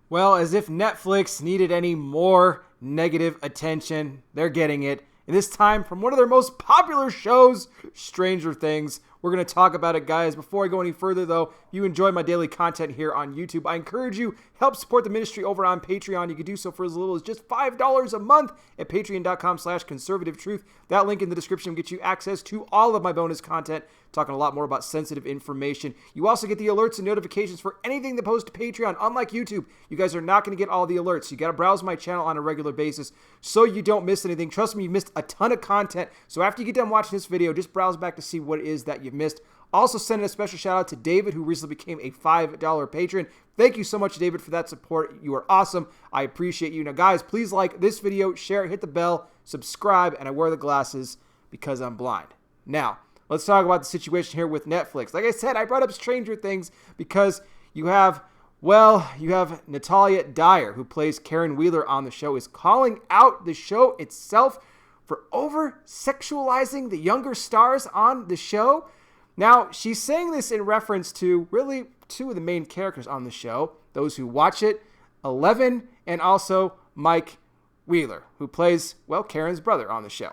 Well, as if Netflix needed any more negative attention, they're getting it. And this time from one of their most popular shows, Stranger Things. We're going to talk about it, guys. Before I go any further, though, if you enjoy my daily content here on YouTube, I encourage you, help support the ministry over on Patreon. You can do so for as little as just $5 a month at patreon.com/conservativetruth. That link in the description will get you access to all of my bonus content, talking a lot more about sensitive information. You also get the alerts and notifications for anything that posts to Patreon. Unlike YouTube, you guys are not going to get all the alerts. You got to browse my channel on a regular basis so you don't miss anything. Trust me, you missed a ton of content. So after you get done watching this video, just browse back to see what it is that you've missed. Also sending a special shout out to David, who recently became a $5 patron. Thank you so much, David, for that support. You are awesome. I appreciate you. Now, guys, please like this video, share it, hit the bell, subscribe, and I wear the glasses because I'm blind. Now, let's talk about the situation here with Netflix. Like I said, I brought up Stranger Things because you have Natalia Dyer, who plays Karen Wheeler on the show, is calling out the show itself for over-sexualizing the younger stars on the show. Now, she's saying this in reference to really two of the main characters on the show, those who watch it, Eleven, and also Mike Wheeler, who plays, well, Karen's brother on the show.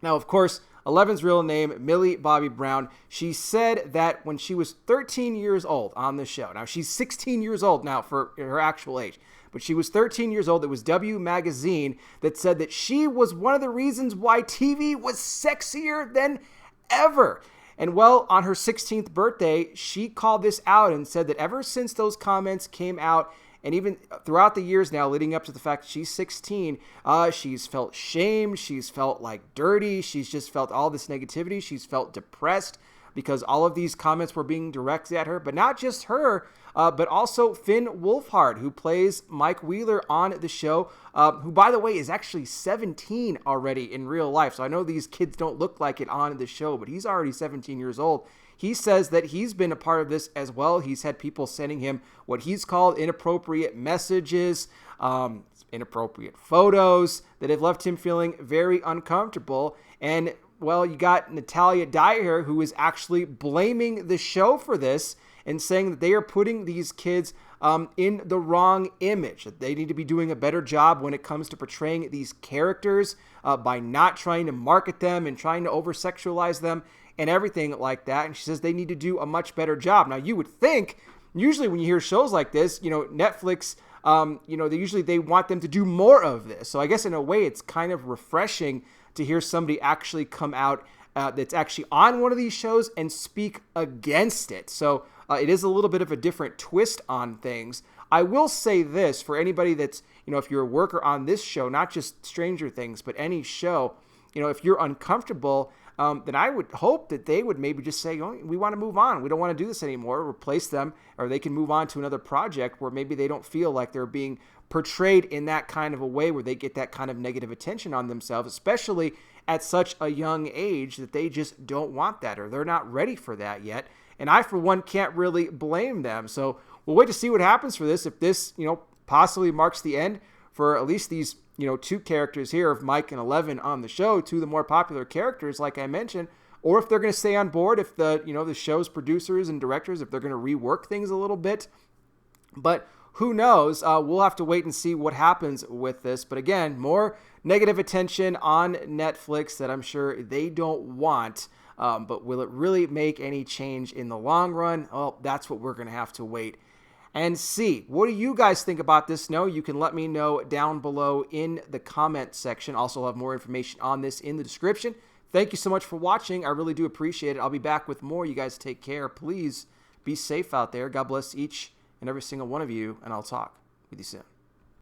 Now, of course, Eleven's real name, Millie Bobby Brown, she said that when she was 13 years old on the show, now she's 16 years old now for her actual age, but she was 13 years old. It was W Magazine that said that she was one of the reasons why TV was sexier than ever. And well, on her 16th birthday, she called this out and said that ever since those comments came out, and even throughout the years now leading up to the fact that she's 16, she's felt shamed, she's felt like dirty, she's just felt all this negativity, she's felt depressed because all of these comments were being directed at her. But not just her, but also Finn Wolfhard, who plays Mike Wheeler on the show, who, by the way, is actually 17 already in real life. So I know these kids don't look like it on the show, but he's already 17 years old. He says that he's been a part of this as well. He's had people sending him what he's called inappropriate messages, inappropriate photos that have left him feeling very uncomfortable. And well, you got Natalia Dyer, who is actually blaming the show for this and saying that they are putting these kids in the wrong image, that they need to be doing a better job when it comes to portraying these characters by not trying to market them and trying to over-sexualize them and everything like that. And she says they need to do a much better job. Now, you would think, usually when you hear shows like this, Netflix, they want them to do more of this. So I guess in a way, it's kind of refreshing to hear somebody actually come out that's actually on one of these shows and speak against it. So it is a little bit of a different twist on things. I will say this for anybody that's, if you're a worker on this show, not just Stranger Things, but any show, if you're uncomfortable, then I would hope that they would maybe just say, we want to move on. We don't want to do this anymore. Replace them, or they can move on to another project where maybe they don't feel like they're being portrayed in that kind of a way where they get that kind of negative attention on themselves, especially at such a young age that they just don't want that, or they're not ready for that yet. And I, for one, can't really blame them. So we'll wait to see what happens for this. If this, possibly marks the end for at least these, two characters here of Mike and Eleven on the show, two of the more popular characters, like I mentioned, or if they're going to stay on board, if the show's producers and directors, if they're going to rework things a little bit. But who knows? We'll have to wait and see what happens with this. But again, more negative attention on Netflix that I'm sure they don't want. But will it really make any change in the long run? Well, that's what we're going to have to wait and see. What do you guys think about this? You can let me know down below in the comment section. Also, I'll have more information on this in the description. Thank you so much for watching. I really do appreciate it. I'll be back with more. You guys take care. Please be safe out there. God bless each and every single one of you, and I'll talk with you soon.